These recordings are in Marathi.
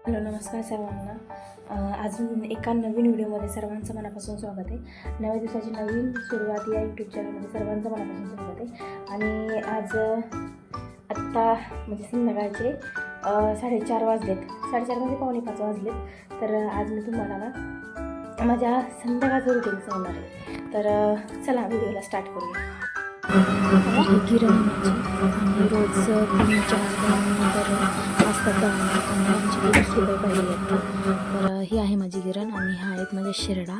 हॅलो, नमस्कार सर्वांना. अजून एका नवीन व्हिडिओमध्ये सर्वांचं मनापासून स्वागत आहे. नव्या दिवसाची नवीन सुरुवात या यूट्यूब चॅनलमध्ये सर्वांचं मनापासून स्वागत आहे. आणि आज आत्ता म्हणजे संध्याकाळचे 4:30 वाजलेत, 4:30 म्हणजे 4:45 वाजलेत. तर आज मी तुम्हाला ना माझ्या संध्याकाळचं रुटीन सांगणार आहे. तर चला व्हिडिओला स्टार्ट करूया. किराणाची आणि रोज 3-4 नंतर असतात आणि आमची ₹20 पाहिजे आहेत. तर ही आहे माझी गिरण आणि ह्या आहेत माझ्या शिरडा.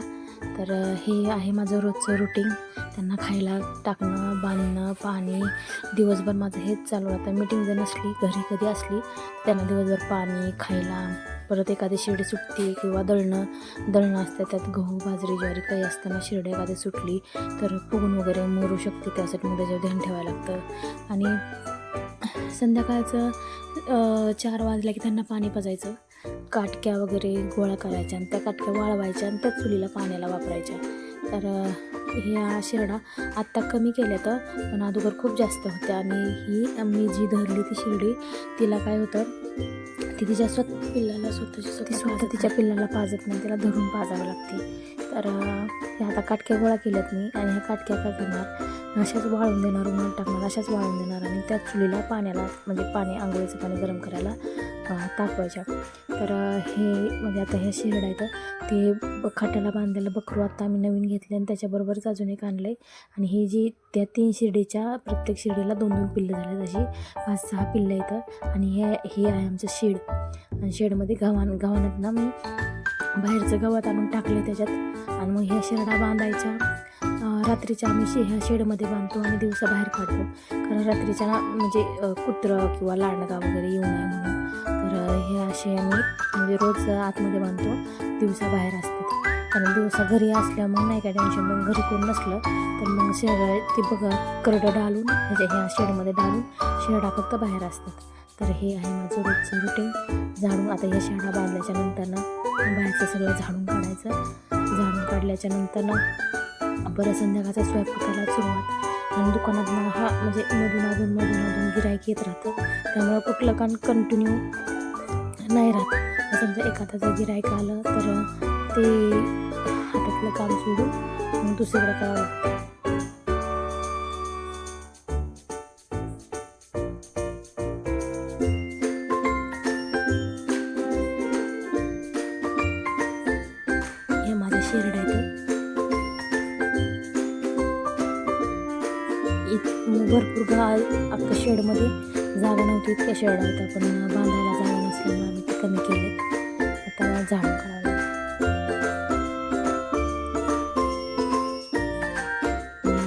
तर हे आहे माझं रोजचं रुटीन. त्यांना खायला टाकणं, बांधणं, पाणी, दिवसभर माझं हेच चालू राहतं. मीटिंग जर नसली, घरी कधी असली त्यांना दिवसभर पाणी, खायला, परत एखादी शिर्डी सुटते किंवा दळणं असतं. त्यात गहू, बाजरी, ज्वारी काही असताना शिर्डी एखादी सुटली तर फुगून वगैरे मरू शकते, त्यासाठी मग त्याच्यावर ध्यान ठेवायला लागतं. आणि संध्याकाळचं 4 वाजल्या की त्यांना पाणी पाजायचं, काटक्या वगैरे गोळा करायच्या आणि त्या काटक्या वाळवायच्या आणि त्या चुलीला पाण्याला वापरायच्या. तर ह्या शिरडा आत्ता कमी केल्या तर, पण अगोदर खूप जास्त होत्या. आणि ही मी जी धरली ती शिर्डी, तिला काय होतं, ती तिच्या स्वतः तिच्या पिल्लाला पाजत नाही, तिला धरून पाजावं लागते. तर ह्या आता काटक्या गोळा केल्यात मी, आणि ह्या काटक्या काय करणार, अशाच वाळून देणार, उन्हात टाकणार, अशाच वाळून देणार आणि त्या चुलीला पाण्याला म्हणजे आंघोळीचं पाणी गरम करायला तापवायच्या. तर हे म्हणजे आता हे शिरडा आहे, तर ते खाट्याला बांधलेलं बकरू आता आम्ही नवीन घेतले आणि त्याच्याबरोबरच अजून एक आणलं आहे. आणि ही जी त्या 3 शिर्डीच्या प्रत्येक शिर्डीला 2-2 पिल्लं झाले, अशी 5-6 पिल्लं येतं. आणि हे आहे आमचं शेड. आणि शेडमध्ये गव्हाणात ना मी बाहेरचं गवत आणून टाकले त्याच्यात. आणि मग ह्या शिरडा बांधायच्या. रात्रीच्या आम्ही ह्या शेडमध्ये बांधतो आणि दिवसा बाहेर काढतो, कारण रात्रीच्या म्हणजे कुत्रं किंवा लांडगा वगैरे येऊ नये म्हणून. तर हे असे आम्ही म्हणजे रोज आतमध्ये बांधतो, दिवसा बाहेर असतात. कारण दिवसा घरी असल्यामुळे नाही काय टेन्शन, पण घरी कोण नसलं तर मग ती करडं डालून ह्या शेडमध्ये डालून शिरडा फक्त बाहेर असतात. तर हे आहे माझं रोजचं रुटीन. झाडून आता ह्या शेडा बांधल्याच्या नंतर ना बाहेरचं सगळं झाडून काढायचं. झाडून काढल्याच्या नंतर ना बरं संध्याकाळचा स्वयंपाकाला सुरुवात. आणि दुकानात हा म्हणजे मधून गिऱ्हाईक येत राहतं, त्यामुळं कुठलं काम कंटिन्यू नाही राहत. समजा एखादा जर गिऱ्हाईक आलं तर ते हातातलं काम सोडून मग दुसरीकडे करावं लागतं. हे माझ्या शिरड्या आहेत. भरपूर अख्खा शेडमध्ये जागा नव्हती, इतक्या शेडा होत्या, पण बांधायला जागा नसल्यामुळे आम्ही ते कमी केले. आता झाडून काढावं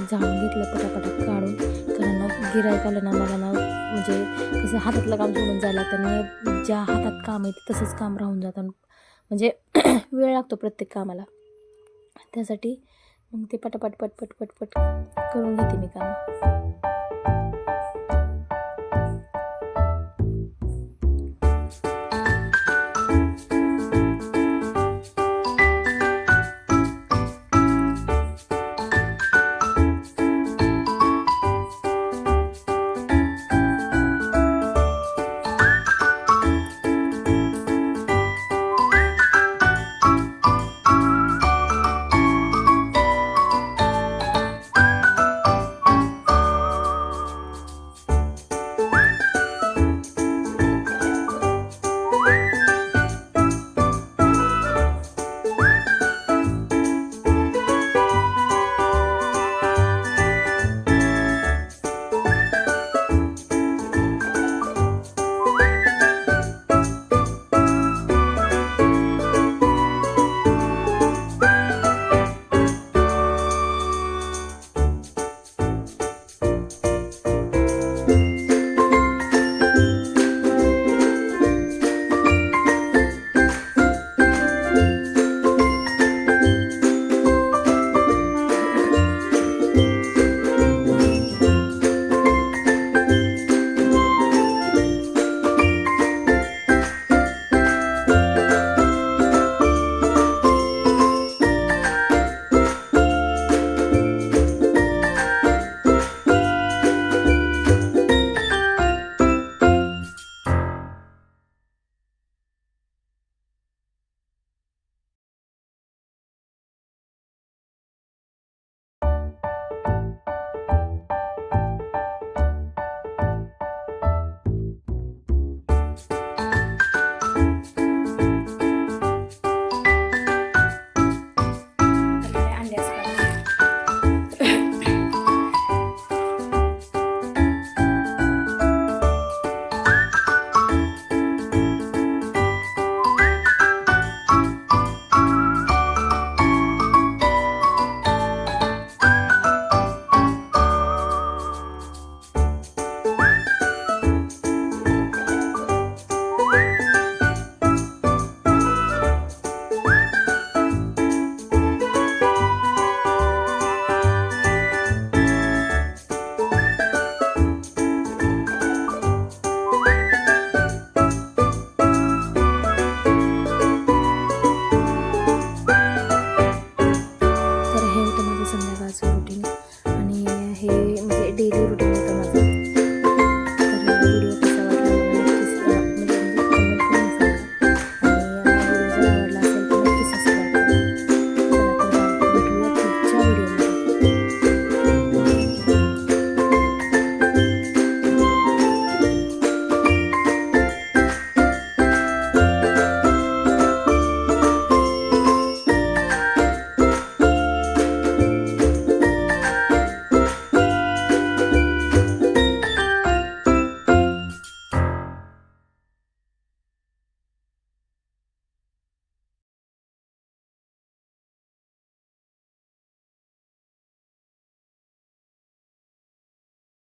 झाडून घेतलं पटापटा काढून, कारण गिऱ्हाईक आलं ना मला ना म्हणजे कसं हातातलं काम सोडून जायला, तर ज्या हातात काम आहे ते तसंच काम राहून जातं, म्हणजे वेळ लागतो प्रत्येक कामाला. त्यासाठी मग ते पटपट करून घेते मी काम.